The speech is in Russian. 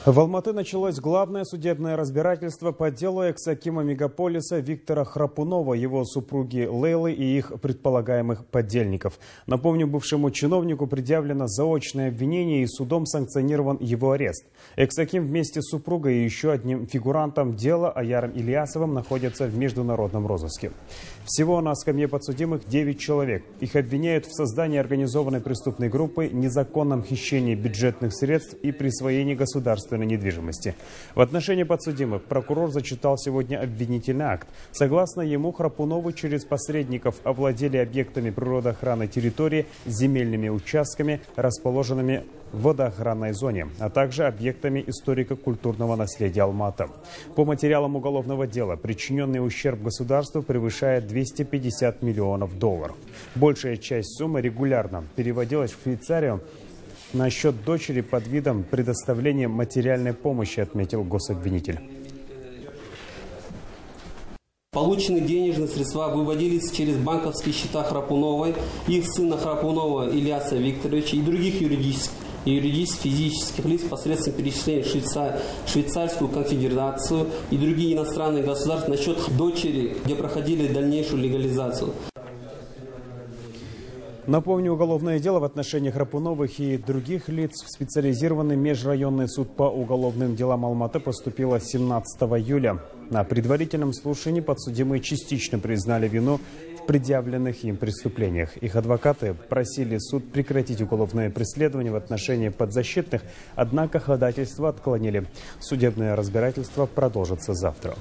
В Алматы началось главное судебное разбирательство по делу экс-акима мегаполиса Виктора Храпунова, его супруги Лейлы и их предполагаемых подельников. Напомню, бывшему чиновнику предъявлено заочное обвинение и судом санкционирован его арест. Экс-аким вместе с супругой и еще одним фигурантом дела Аяром Ильясовым находятся в международном розыске. Всего на скамье подсудимых 9 человек. Их обвиняют в создании организованной преступной группы, незаконном хищении бюджетных средств и присвоении государственной недвижимости. В отношении подсудимых прокурор зачитал сегодня обвинительный акт. Согласно ему, Храпуновы через посредников овладели объектами природоохранной территории, земельными участками, расположенными в водоохранной зоне, а также объектами историко-культурного наследия Алматы. По материалам уголовного дела причиненный ущерб государству превышает $250 миллионов. Большая часть суммы регулярно переводилась в Швейцарию на счет дочери под видом предоставления материальной помощи, отметил гособвинитель. Полученные денежные средства выводились через банковские счета Храпуновой, их сына Храпунова Ильяса Викторовича и других юридических физических лиц посредством перечисления в Швейцарскую конфедерацию и другие иностранные государства на счет дочери, где проходили дальнейшую легализацию. Напомню, уголовное дело в отношении Храпуновых и других лиц в специализированный межрайонный суд по уголовным делам Алматы поступило 17 июля. На предварительном слушании подсудимые частично признали вину в предъявленных им преступлениях. Их адвокаты просили суд прекратить уголовное преследование в отношении подзащитных, однако ходатайство отклонили. Судебное разбирательство продолжится завтра.